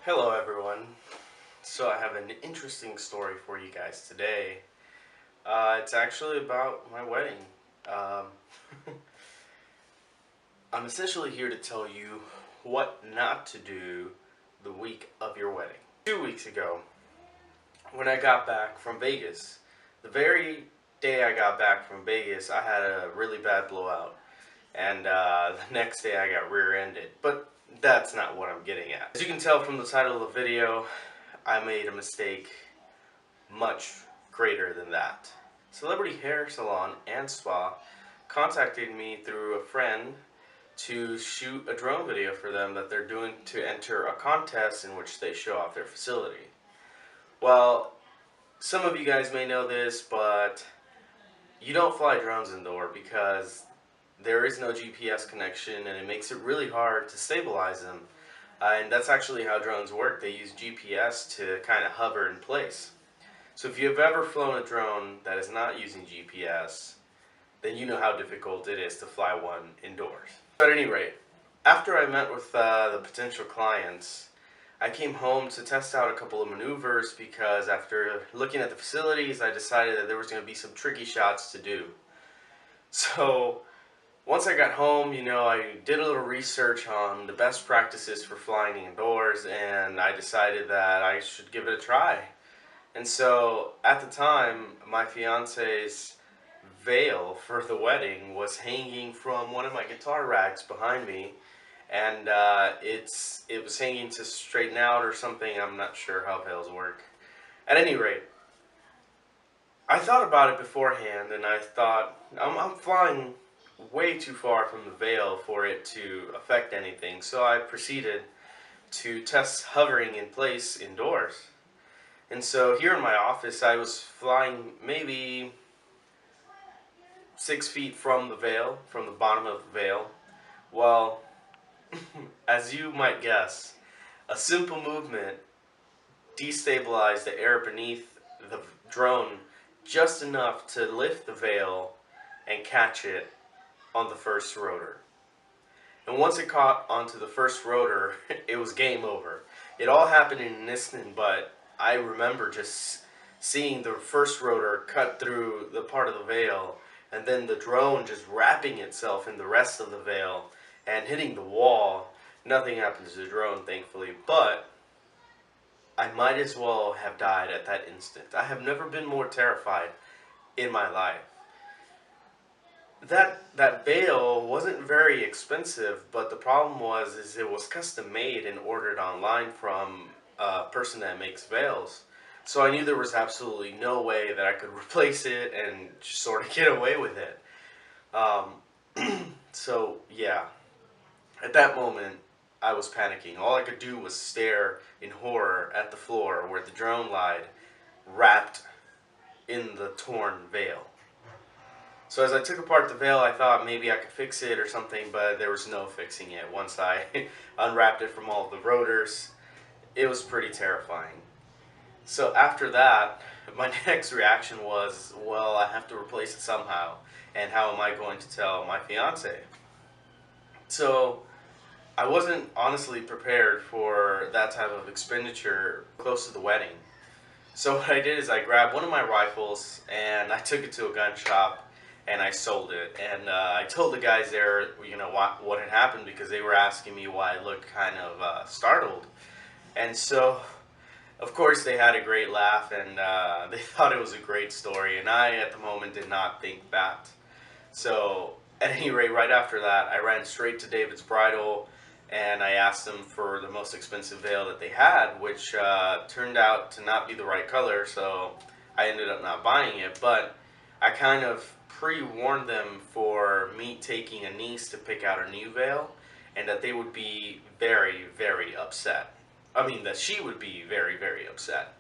Hello everyone. So I have an interesting story for you guys today. It's actually about my wedding. Um, I'm essentially here to tell you what not to do the week of your wedding. 2 weeks ago, when I got back from Vegas, the very day I got back from Vegas, I had a really bad blowout. And the next day I got rear-ended. But that's not what I'm getting at. As you can tell from the title of the video, I made a mistake much greater than that. Celebrity Hair Salon and Spa contacted me through a friend to shoot a drone video for them that they're doing to enter a contest in which they show off their facility. Well, some of you guys may know this, but you don't fly drones indoor because there is no GPS connection and it makes it really hard to stabilize them. And that's actually how drones work. They use GPS to kind of hover in place. So if you've ever flown a drone that is not using GPS, then you know how difficult it is to fly one indoors. But at any rate, after I met with the potential clients, I came home to test out a couple of maneuvers because after looking at the facilities, I decided that there was going to be some tricky shots to do. So once I got home, I did a little research on the best practices for flying indoors, and I decided that I should give it a try. And so, at the time, my fiance's veil for the wedding was hanging from one of my guitar racks behind me, and it was hanging to straighten out or something. I'm not sure how veils work. At any rate, I thought about it beforehand, and I thought, I'm flying way too far from the veil for it to affect anything, so I proceeded to test hovering in place indoors. And so here in my office, I was flying maybe 6 feet from the veil, from the bottom of the veil. Well, as you might guess, a simple movement destabilized the air beneath the drone just enough to lift the veil and catch it on the first rotor. And once it caught onto the first rotor, it was game over. It all happened in an instant, but I remember just seeing the first rotor cut through the part of the veil, and then the drone just wrapping itself in the rest of the veil and hitting the wall. Nothing happened to the drone, thankfully, but I might as well have died at that instant. I have never been more terrified in my life. That veil wasn't very expensive, but the problem is it was custom made and ordered online from a person that makes veils. So I knew there was absolutely no way that I could replace it and just sort of get away with it. So yeah, at that moment I was panicking. All I could do was stare in horror at the floor where the drone lied, wrapped in the torn veil. So as I took apart the veil, I thought maybe I could fix it or something, but there was no fixing it. Once I unwrapped it from all of the rotors, it was pretty terrifying. So after that, my next reaction was, well, I have to replace it somehow. And how am I going to tell my fiance? So I wasn't honestly prepared for that type of expenditure close to the wedding. So what I did is I grabbed one of my rifles and I took it to a gun shop and I sold it. And I told the guys there, what had happened, because they were asking me why I looked kind of startled. And so, of course, they had a great laugh and they thought it was a great story. And I, at the moment, did not think that. So, at any rate, right after that, I ran straight to David's Bridal and I asked them for the most expensive veil that they had, which turned out to not be the right color, so I ended up not buying it. But I kind of pre-warned them for me taking a niece to pick out a new veil, and that they would be very, very upset. I mean, that she would be very, very upset.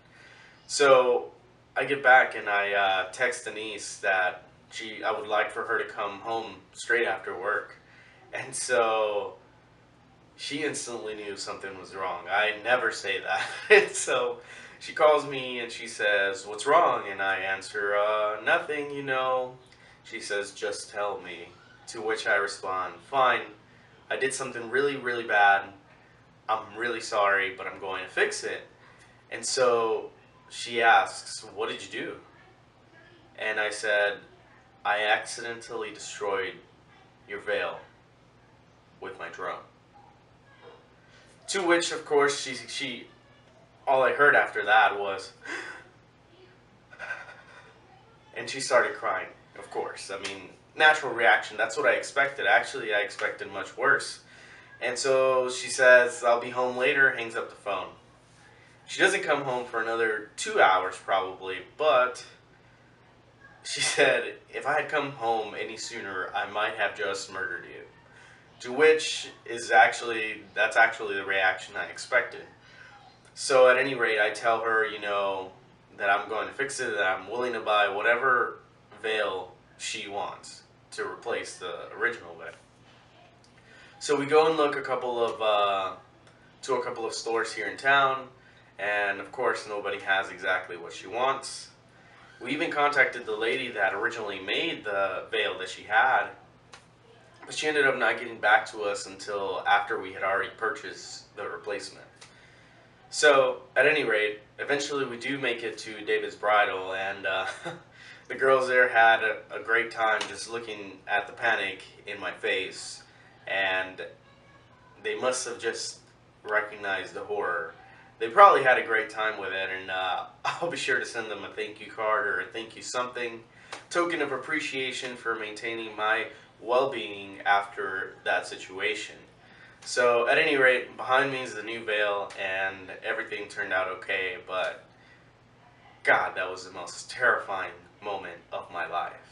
So I get back and I text Denise that I would like for her to come home straight after work. And so she instantly knew something was wrong. I never say that. So she calls me and she says, "What's wrong?" And I answer, "Nothing, She says, "Just tell me." To which I respond, "Fine, I did something really, really bad. I'm really sorry, but I'm going to fix it. And so she asks, what did you do? And I said, I accidentally destroyed your veil with my drone. To which, of course, she all I heard after that was, and she started crying, of course. I mean, natural reaction, that's what I expected. Actually, I expected much worse. And so she says, I'll be home later, hangs up the phone. She doesn't come home for another 2 hours probably, but she said, if I had come home any sooner, I might have just murdered you. To which that's actually the reaction I expected. So at any rate, I tell her, that I'm going to fix it, that I'm willing to buy whatever veil she wants to replace the original veil. So we go and look to a couple of stores here in town, and of course nobody has exactly what she wants. We even contacted the lady that originally made the veil that she had, but she ended up not getting back to us until after we had already purchased the replacement. So, at any rate, eventually we do make it to David's Bridal, and the girls there had a great time just looking at the panic in my face, and they must have just recognized the horror. They probably had a great time with it, and I'll be sure to send them a thank you card or a thank you something, token of appreciation for maintaining my well-being after that situation. So at any rate, behind me is the new veil, and everything turned out okay, but God, that was the most terrifying moment of my life.